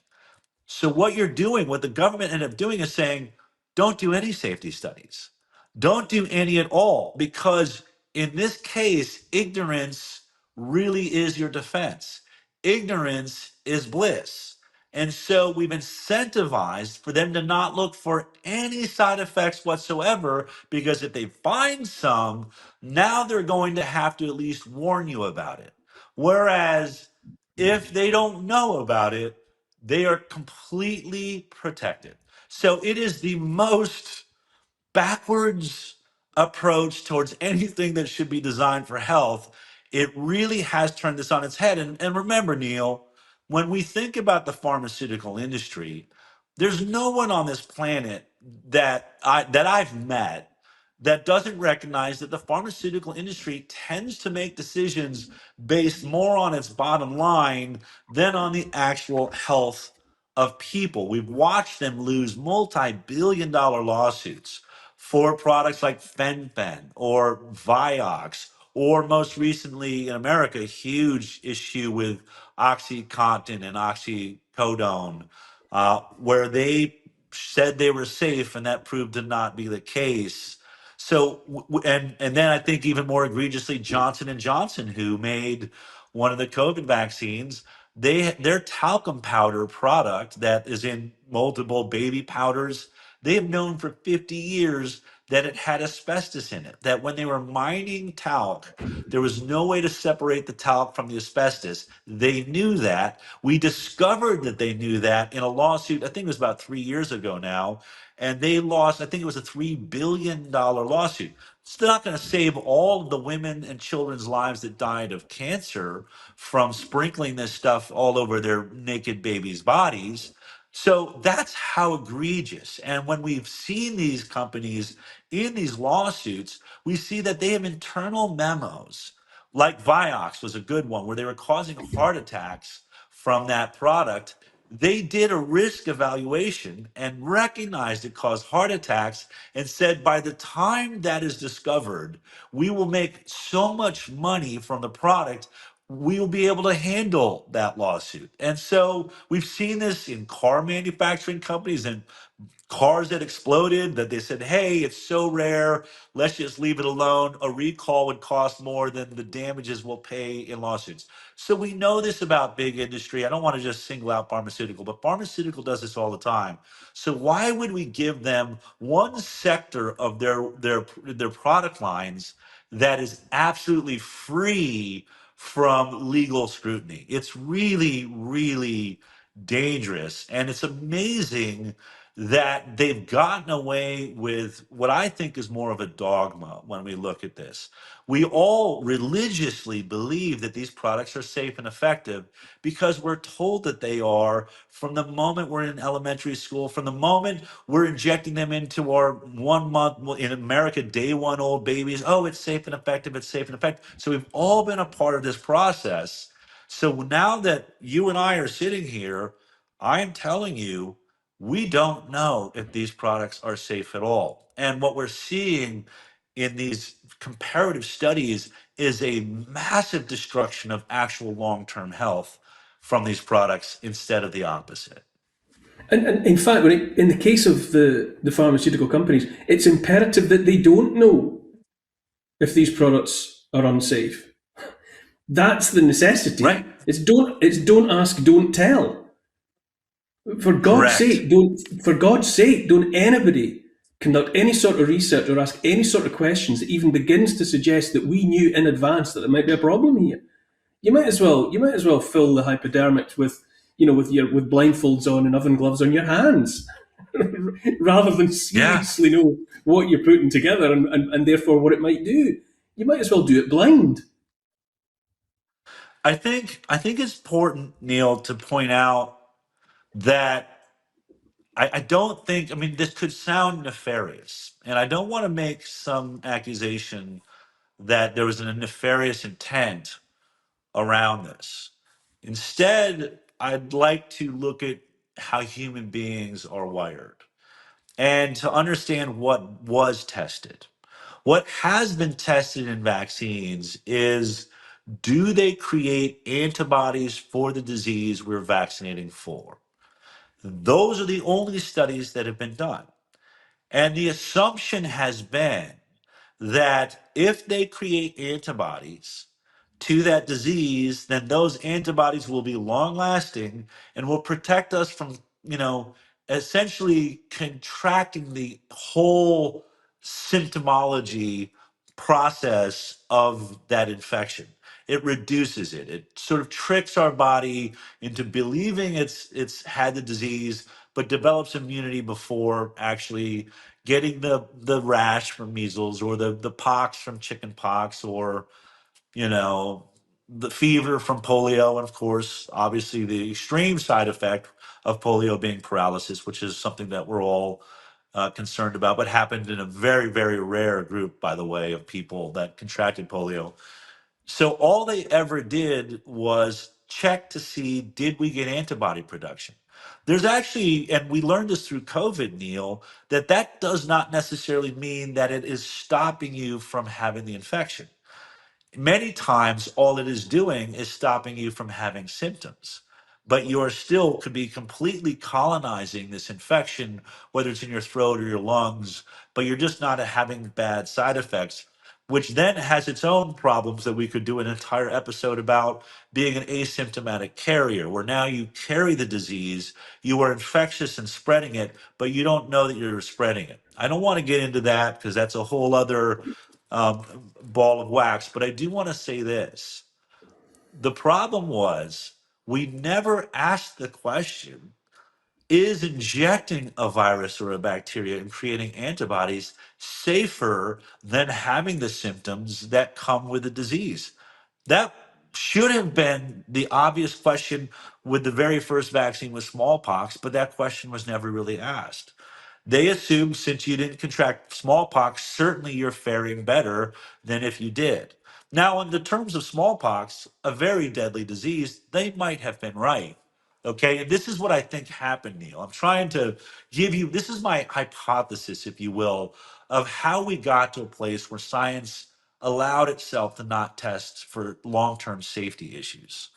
So what you're doing, what the government ended up doing is saying, don't do any safety studies. Don't do any at all, because in this case, ignorance really is your defense. Ignorance is bliss. And so we've incentivized for them to not look for any side effects whatsoever, because if they find some, now they're going to have to at least warn you about it. Whereas if they don't know about it, they are completely protected. So it is the most backwards approach towards anything that should be designed for health. It really has turned this on its head. And remember, Neil, when we think about the pharmaceutical industry, there's no one on this planet that I've met that doesn't recognize that the pharmaceutical industry tends to make decisions based more on its bottom line than on the actual health of people. We've watched them lose multi-billion dollar lawsuits for products like Fen-Phen or Vioxx, or most recently in America, a huge issue with OxyContin and oxycodone, where they said they were safe, and that proved to not be the case. So, and then I think even more egregiously, Johnson and Johnson, who made one of the COVID vaccines, their talcum powder product that is in multiple baby powders, they have known for 50 years that it had asbestos in it. That when they were mining talc, there was no way to separate the talc from the asbestos. They knew that. We discovered that they knew that in a lawsuit, I think it was about 3 years ago now, and they lost, I think it was a $3 billion lawsuit. It's not going to save all of the women and children's lives that died of cancer from sprinkling this stuff all over their naked babies' bodies. So that's how egregious. And when we've seen these companies in these lawsuits, we see that they have internal memos, like Vioxx was a good one, where they were causing heart attacks from that product. They did a risk evaluation and recognized it caused heart attacks and said by the time that is discovered, we will make so much money from the product, we will be able to handle that lawsuit. And so we've seen this in car manufacturing companies and cars that exploded, that they said, hey, it's so rare, let's just leave it alone. A recall would cost more than the damages we'll pay in lawsuits. So we know this about big industry. I don't want to just single out pharmaceutical, but pharmaceutical does this all the time. So why would we give them one sector of their product lines that is absolutely free from legal scrutiny? It's really, really dangerous. And it's amazing that they've gotten away with what I think is more of a dogma when we look at this. We all religiously believe that these products are safe and effective because we're told that they are from the moment we're in elementary school, from the moment we're injecting them into our 1 month, well, in America, day one old babies. Oh, it's safe and effective, it's safe and effective. So we've all been a part of this process. So now that you and I are sitting here, I am telling you, we don't know if these products are safe at all. And what we're seeing in these comparative studies is a massive destruction of actual long term health from these products instead of the opposite. And in fact, in the case of the pharmaceutical companies, it's imperative that they don't know if these products are unsafe. That's the Right? necessity. It's don't ask, don't tell. Correct. For God's sake, don't anybody conduct any sort of research or ask any sort of questions that even begins to suggest that we knew in advance that there might be a problem here. You might as well fill the hypodermics with with blindfolds on and oven gloves on your hands, rather than Yeah. seriously know what you're putting together and therefore what it might do. You might as well do it blind. I think it's important, Neil, to point out that I don't think, I mean, this could sound nefarious, and I don't want to make some accusation that there was a nefarious intent around this. Instead, I'd like to look at how human beings are wired and to understand what was tested. What has been tested in vaccines is, do they create antibodies for the disease we're vaccinating for? Those are the only studies that have been done. And the assumption has been that if they create antibodies to that disease, then those antibodies will be long lasting and will protect us from, essentially contracting the whole symptomology process of that infection. It reduces it. It sort of tricks our body into believing it's had the disease, but develops immunity before actually getting the rash from measles, or the pox from chicken pox, or you know, the fever from polio, and of course, obviously, the extreme side effect of polio being paralysis, which is something that we're all concerned about, but happened in a very, very rare group, by the way, of people that contracted polio. So all they ever did was check to see, did we get antibody production? There's actually, and we learned this through COVID, Neil, that does not necessarily mean that it is stopping you from having the infection. Many times, all it is doing is stopping you from having symptoms. but you are still could be completely colonizing this infection, whether it's in your throat or your lungs, but you're just not having bad side effects, which then has its own problems that we could do an entire episode about being an asymptomatic carrier, where now you carry the disease, you are infectious and spreading it, but you don't know that you're spreading it. I don't want to get into that because that's a whole other ball of wax, but I do want to say this. The problem was we never asked the question, is injecting a virus or a bacteria and creating antibodies safer than having the symptoms that come with the disease? That should have been the obvious question with the very first vaccine with smallpox, but that question was never really asked. They assumed since you didn't contract smallpox, certainly you're faring better than if you did. Now, in the terms of smallpox, a very deadly disease, they might have been right. Okay. And this is what I think happened, Neil. I'm trying to give you this is my hypothesis, if you will, of how we got to a place where science allowed itself to not test for long term safety issues.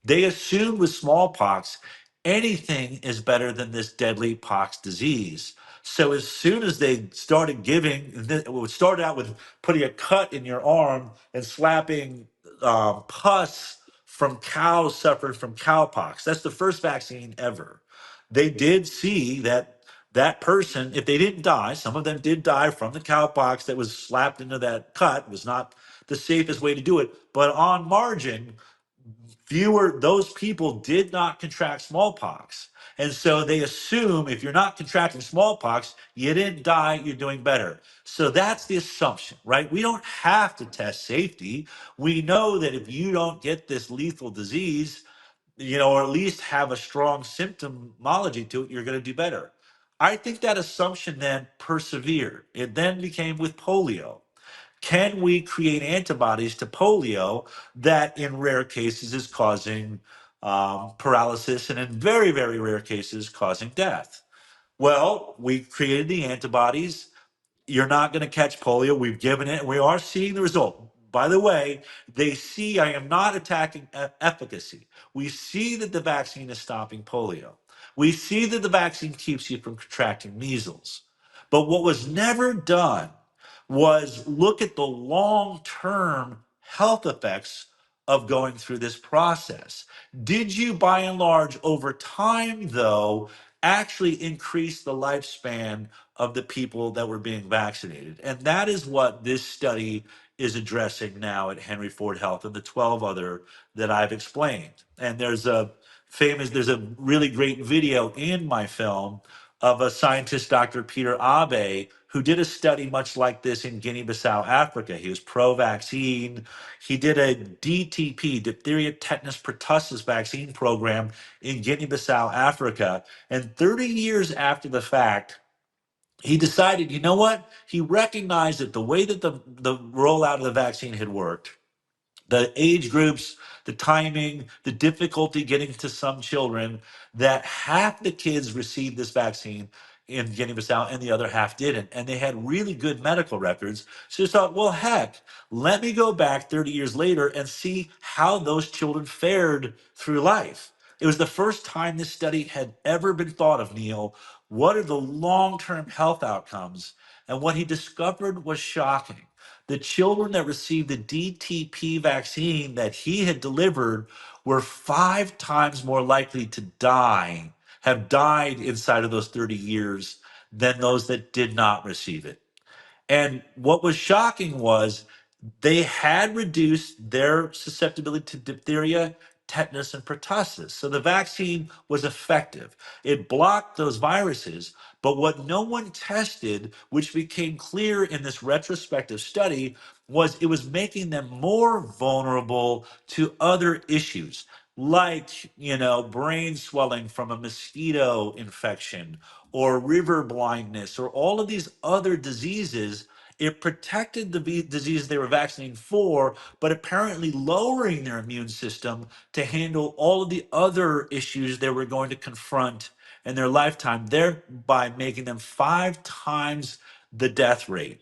They assumed with smallpox, anything is better than this deadly pox disease. So as soon as they started giving, it started out with putting a cut in your arm and slapping pus from cows suffering from cowpox. That's the first vaccine ever. They did see that that person, if they didn't die, some of them did die from the cowpox that was slapped into that cut. It was not the safest way to do it, but on margin, fewer those people did not contract smallpox, and so they assume if you're not contracting smallpox, you didn't die, you're doing better. So that's the assumption, right? We don't have to test safety. We know that if you don't get this lethal disease, or at least have a strong symptomology to it, you're going to do better. I think that assumption then persevered. It then became with polio. Can we create antibodies to polio that in rare cases is causing paralysis and in very, very rare cases causing death? Well, we created the antibodies. You're not going to catch polio. We've given it, and we are seeing the result. By the way, they see I am not attacking efficacy. We see that the vaccine is stopping polio. We see that the vaccine keeps you from contracting measles. But what was never done was look at the long term health effects of going through this process. Did you, by and large, over time, though, actually increase the lifespan of the people that were being vaccinated? And that is what this study is addressing now at Henry Ford Health and the 12 other that I've explained. And there's a really great video in my film of a scientist, Dr. Peter Abe, who did a study much like this in Guinea-Bissau, Africa. He was pro-vaccine. He did a DTP, diphtheria, tetanus, pertussis vaccine program in Guinea-Bissau, Africa. And 30 years after the fact, he decided, you know what? He recognized that the way that the rollout of the vaccine had worked, the age groups, the timing, the difficulty getting to some children, that half the kids received this vaccine in Guinea-Bissau and the other half didn't. And they had really good medical records. So he thought, well, heck, let me go back 30 years later and see how those children fared through life. It was the first time this study had ever been thought of, Neil. What are the long-term health outcomes? And what he discovered was shocking. The children that received the DTP vaccine that he had delivered were 5 times more likely to have died inside of those 30 years than those that did not receive it. And what was shocking was they had reduced their susceptibility to diphtheria, tetanus, and pertussis. So the vaccine was effective. It blocked those viruses. But what no one tested, which became clear in this retrospective study, was it was making them more vulnerable to other issues like, brain swelling from a mosquito infection or river blindness or all of these other diseases. It protected the disease they were vaccinating for, but apparently lowering their immune system to handle all of the other issues they were going to confront in their lifetime, thereby making them 5 times the death rate.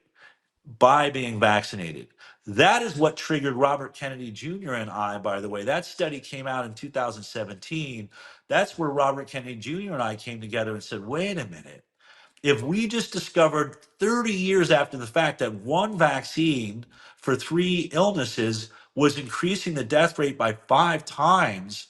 by being vaccinated. That is what triggered Robert Kennedy Jr. and I, by the way. That study came out in 2017. That's where Robert Kennedy Jr. and I came together and said, wait a minute. If we just discovered 30 years after the fact that one vaccine for three illnesses was increasing the death rate by 5 times,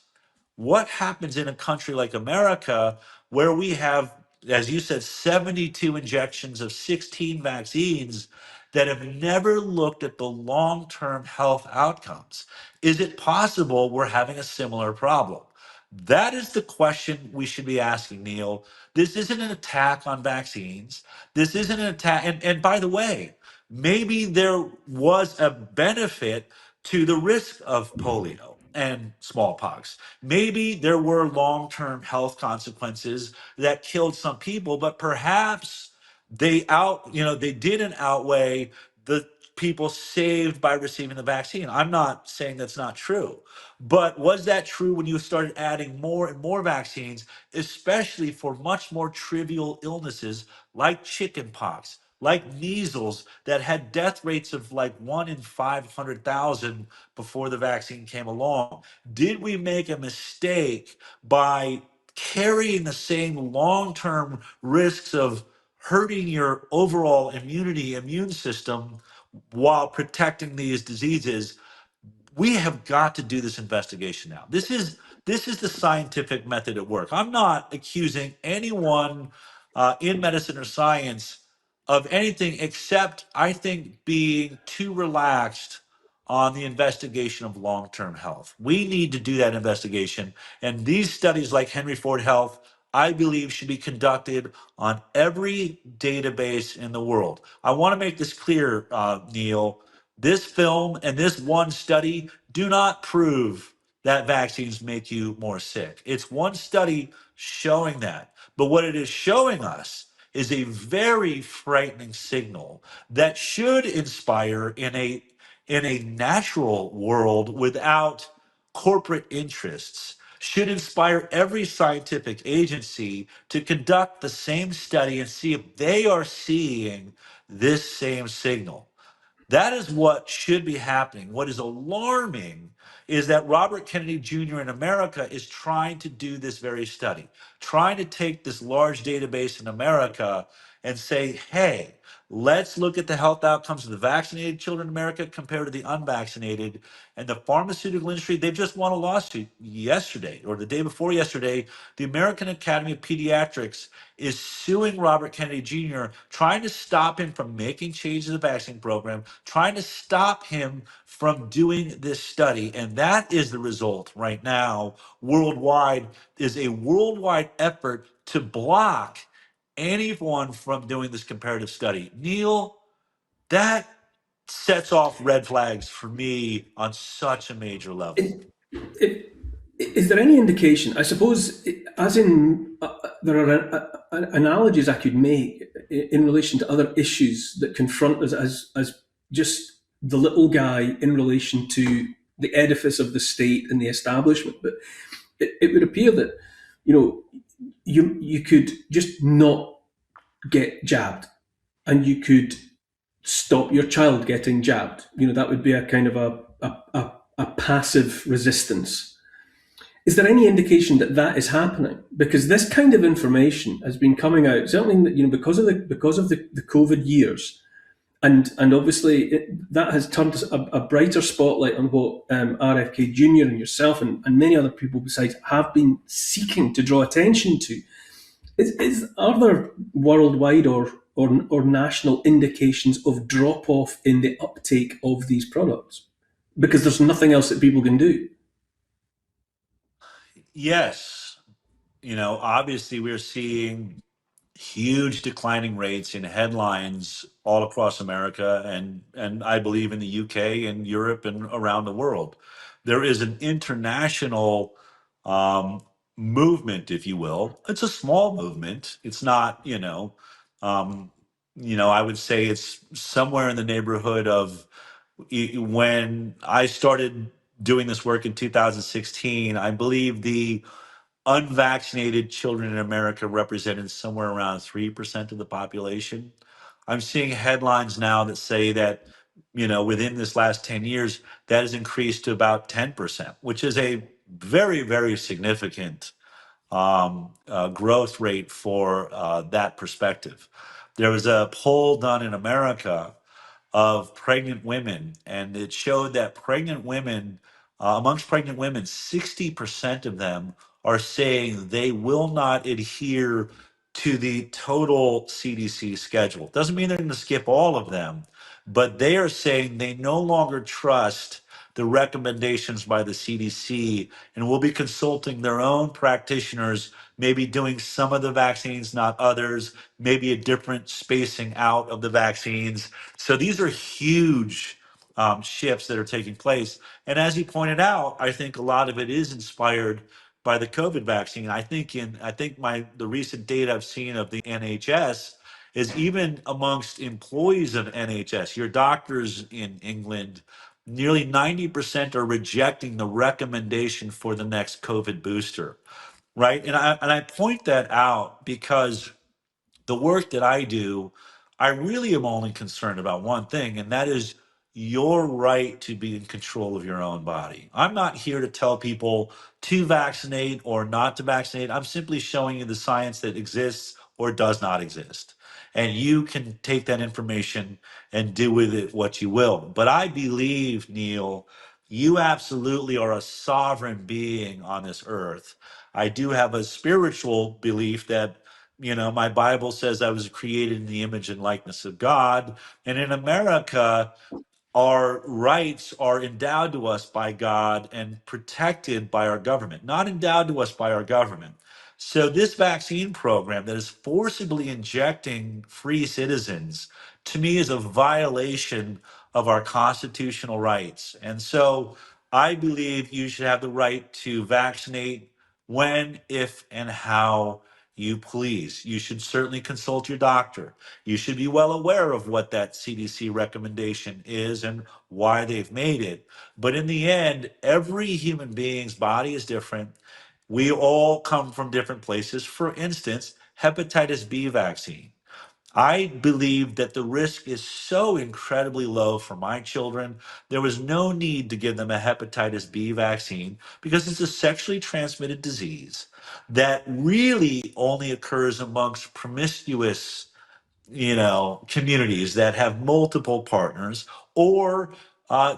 what happens in a country like America where we have, as you said, 72 injections of 16 vaccines that have never looked at the long term health outcomes? Is it possible we're having a similar problem? That is the question we should be asking, Neil. This isn't an attack on vaccines. This isn't an attack. And by the way, maybe there was a benefit to the risk of polio and smallpox. Maybe there were long term health consequences that killed some people, but perhaps they didn't outweigh the people saved by receiving the vaccine. I'm not saying that's not true. But was that true when you started adding more and more vaccines, especially for much more trivial illnesses like chickenpox, like measles, that had death rates of like 1 in 500,000 before the vaccine came along? Did we make a mistake by carrying the same long term risks of hurting your overall immune system while protecting these diseases? We have got to do this investigation now. This is the scientific method at work. I'm not accusing anyone in medicine or science of anything except, I think, being too relaxed on the investigation of long-term health. We need to do that investigation, and these studies, like Henry Ford Health, I believe should be conducted on every database in the world. I want to make this clear, Neil. This film and this one study do not prove that vaccines make you more sick. It's one study showing that. But what it is showing us is a very frightening signal that should inspire in a natural world without corporate interests, should inspire every scientific agency to conduct the same study and see if they are seeing this same signal. That is what should be happening. What is alarming is that Robert Kennedy Jr. in America is trying to do this very study, trying to take this large database in America and say, hey, let's look at the health outcomes of the vaccinated children in America compared to the unvaccinated. And the pharmaceutical industry, they've just won a lawsuit yesterday or the day before yesterday. The American Academy of Pediatrics is suing Robert Kennedy Jr., trying to stop him from making changes to the vaccine program, trying to stop him from doing this study. And that is the result right now worldwide, is a worldwide effort to block anyone from doing this comparative study. Neil, that sets off red flags for me on such a major level. It, is there any indication? I suppose, as in, there are analogies I could make in relation to other issues that confront us as just the little guy in relation to the edifice of the state and the establishment. But it would appear that you know you could just not get jabbed, and you could stop your child getting jabbed. That would be a kind of a passive resistance. Is there any indication that that is happening? Because this kind of information has been coming out, certainly, because of the COVID years, and obviously that has turned a brighter spotlight on what RFK Jr. and yourself and many other people besides have been seeking to draw attention to. Are there worldwide or national indications of drop off in the uptake of these products? Because there's nothing else that people can do. Yes, obviously we're seeing huge declining rates in headlines all across America and I believe in the UK and Europe and around the world. There is an international um, movement, if you will. It's a small movement. It's not, I would say it's somewhere in the neighborhood of when I started doing this work in 2016. I believe the unvaccinated children in America represented somewhere around 3% of the population. I'm seeing headlines now that say that, within this last 10 years, that has increased to about 10%, which is a very, very significant growth rate for that perspective. There was a poll done in America of pregnant women, and it showed that amongst pregnant women, 60% of them are saying they will not adhere to the total CDC schedule. Doesn't mean they're going to skip all of them, but they are saying they no longer trust the recommendations by the CDC and will be consulting their own practitioners, maybe doing some of the vaccines, not others, maybe a different spacing out of the vaccines. So these are huge shifts that are taking place. And as you pointed out, I think a lot of it is inspired by the COVID vaccine. I think the recent data I've seen of the NHS is even amongst employees of NHS, your doctors in England, nearly 90% are rejecting the recommendation for the next COVID booster, right? And I point that out because the work that I do, I really am only concerned about one thing, and that is your right to be in control of your own body. I'm not here to tell people to vaccinate or not to vaccinate. I'm simply showing you the science that exists or does not exist. And you can take that information and do with it what you will. But I believe, Neil, you absolutely are a sovereign being on this earth. I do have a spiritual belief that my Bible says I was created in the image and likeness of God. And in America, our rights are endowed to us by God and protected by our government, not endowed to us by our government. So, this vaccine program that is forcibly injecting free citizens, to me, is a violation of our constitutional rights. And so, I believe you should have the right to vaccinate when, if, and how you please. You should certainly consult your doctor. You should be well aware of what that CDC recommendation is and why they've made it. But in the end, every human being's body is different. We all come from different places. For instance, hepatitis B vaccine. I believe that the risk is so incredibly low for my children. There was no need to give them a hepatitis B vaccine because it's a sexually transmitted disease that really only occurs amongst promiscuous communities that have multiple partners or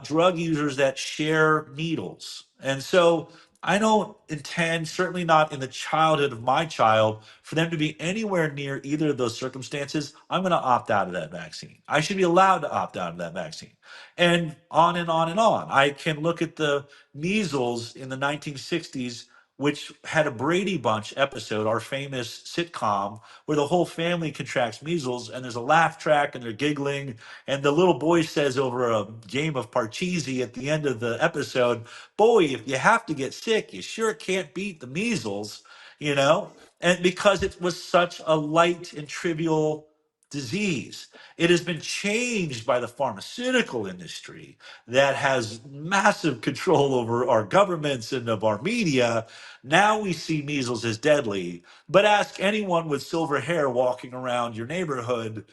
drug users that share needles. And so I don't intend, certainly not in the childhood of my child, for them to be anywhere near either of those circumstances. I'm going to opt out of that vaccine. I should be allowed to opt out of that vaccine. And on and on and on. I can look at the measles in the 1960s, which had a Brady Bunch episode, our famous sitcom, where the whole family contracts measles and there's a laugh track and they're giggling. And the little boy says over a game of Parcheesi at the end of the episode, boy, if you have to get sick, you sure can't beat the measles, you know? And because it was such a light and trivial disease, it has been changed by the pharmaceutical industry that has massive control over our governments and of our media. Now we see measles as deadly, but ask anyone with silver hair walking around your neighborhood,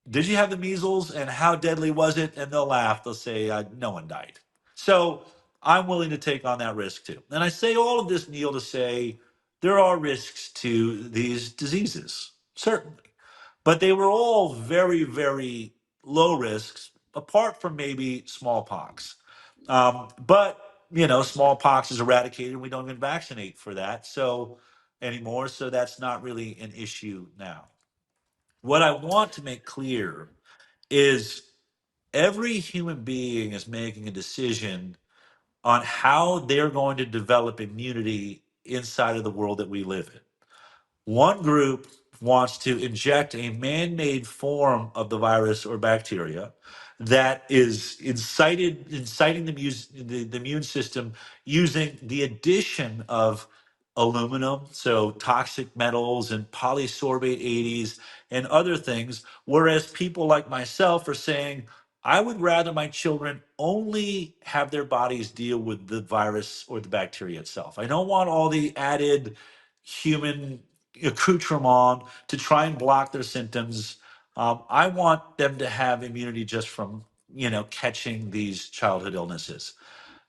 did you have the measles and how deadly was it? And they'll laugh. They'll say, no one died. So I'm willing to take on that risk too. And I say all of this, Neil, to say there are risks to these diseases, certainly. But they were all very, very low risks, apart from maybe smallpox. But smallpox is eradicated. We don't even vaccinate for that anymore. So that's not really an issue now. What I want to make clear is every human being is making a decision on how they're going to develop immunity inside of the world that we live in. One group wants to inject a man-made form of the virus or bacteria that is inciting the immune system using the addition of aluminum, so toxic metals and polysorbate 80s and other things, whereas people like myself are saying, I would rather my children only have their bodies deal with the virus or the bacteria itself. I don't want all the added human accoutrement to try and block their symptoms. I want them to have immunity just from, catching these childhood illnesses.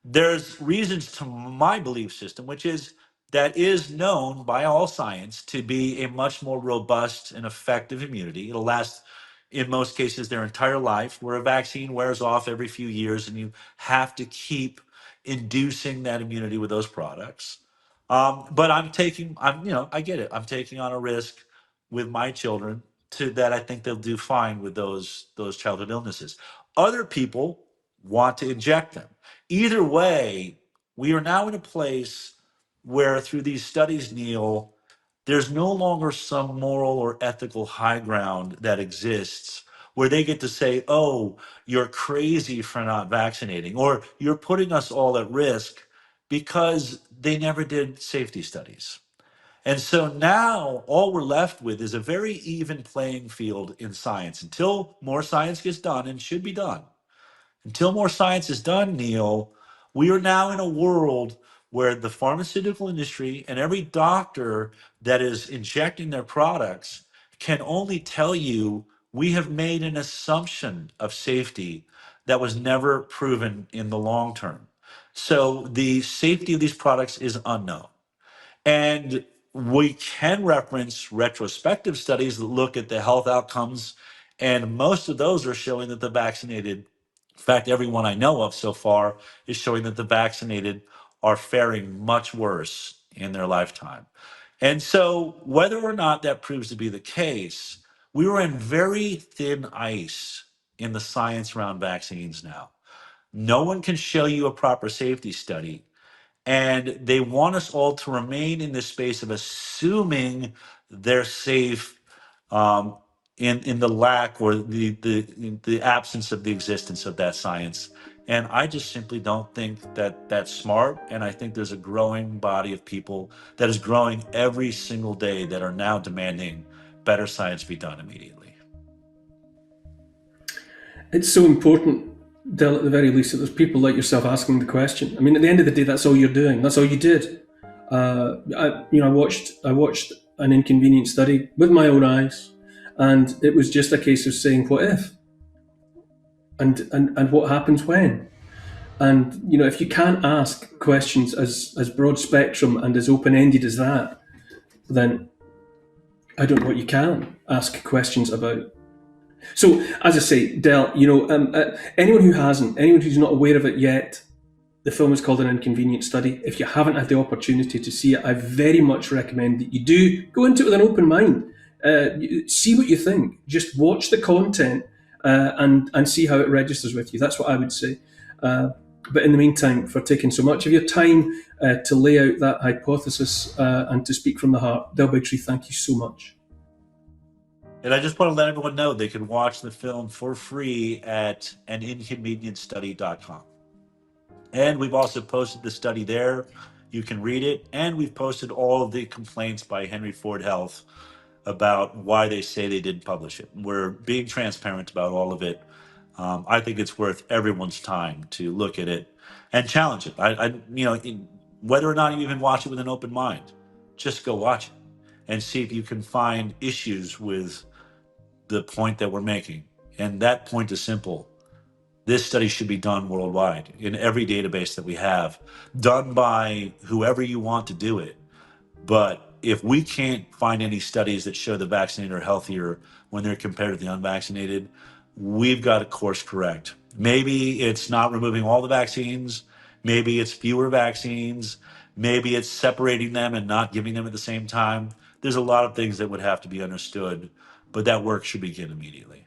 There's reasons to my belief system, which is that is known by all science to be a much more robust and effective immunity. It'll last, in most cases, their entire life, where a vaccine wears off every few years, and you have to keep inducing that immunity with those products. But I get it. I'm taking on a risk with my children to that I think they'll do fine with those childhood illnesses. Other people want to inject them. Either way, we are now in a place where through these studies, Neil, there's no longer some moral or ethical high ground that exists where they get to say, oh, you're crazy for not vaccinating, or you're putting us all at risk because they never did safety studies. And so now all we're left with is a very even playing field in science until more science gets done and should be done. Until more science is done, Neil, we are now in a world where the pharmaceutical industry and every doctor that is injecting their products can only tell you we have made an assumption of safety that was never proven in the long term. So the safety of these products is unknown. And we can reference retrospective studies that look at the health outcomes, and most of those are showing that the vaccinated, in fact, everyone I know of so far is showing that the vaccinated are faring much worse in their lifetime. And so, whether or not that proves to be the case, we are in very thin ice in the science around vaccines now. No one can show you a proper safety study, and they want us all to remain in this space of assuming they're safe, um, in the lack or the absence of the existence of that science. And I just simply don't think that that's smart. And I think there's a growing body of people that is growing every single day that are now demanding better science be done immediately. It's so important, Del, at the very least, that there's people like yourself asking the question. I mean, at the end of the day, that's all you're doing. That's all you did. I watched an Inconvenient study with my own eyes, and it was just a case of saying, "What if?" and what happens when. And if you can't ask questions as broad spectrum and as open ended as that, then I don't know what you can ask questions about. So, as I say, Del, anyone who's not aware of it yet, the film is called An Inconvenient Study. If you haven't had the opportunity to see it, I very much recommend that you do go into it with an open mind. See what you think. Just watch the content and see how it registers with you. That's what I would say. But in the meantime, for taking so much of your time to lay out that hypothesis and to speak from the heart, Del Bigtree, thank you so much. And I just want to let everyone know they can watch the film for free at aninconvenientstudy.com. And we've also posted the study there. You can read it. And we've posted all of the complaints by Henry Ford Health about why they say they didn't publish it. We're being transparent about all of it. I think it's worth everyone's time to look at it and challenge it. Whether or not you even watch it with an open mind, just go watch it and see if you can find issues with the point that we're making. And that point is simple. This study should be done worldwide in every database that we have, done by whoever you want to do it. But if we can't find any studies that show the vaccinated are healthier when they're compared to the unvaccinated, we've got to course correct. Maybe it's not removing all the vaccines. Maybe it's fewer vaccines. Maybe it's separating them and not giving them at the same time. There's a lot of things that would have to be understood, but that work should begin immediately.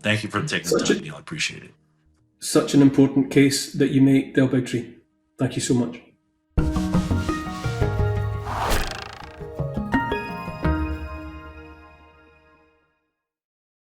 Thank you for taking the time, Neil. I appreciate it. Such an important case that you make, Del Bigtree. Thank you so much.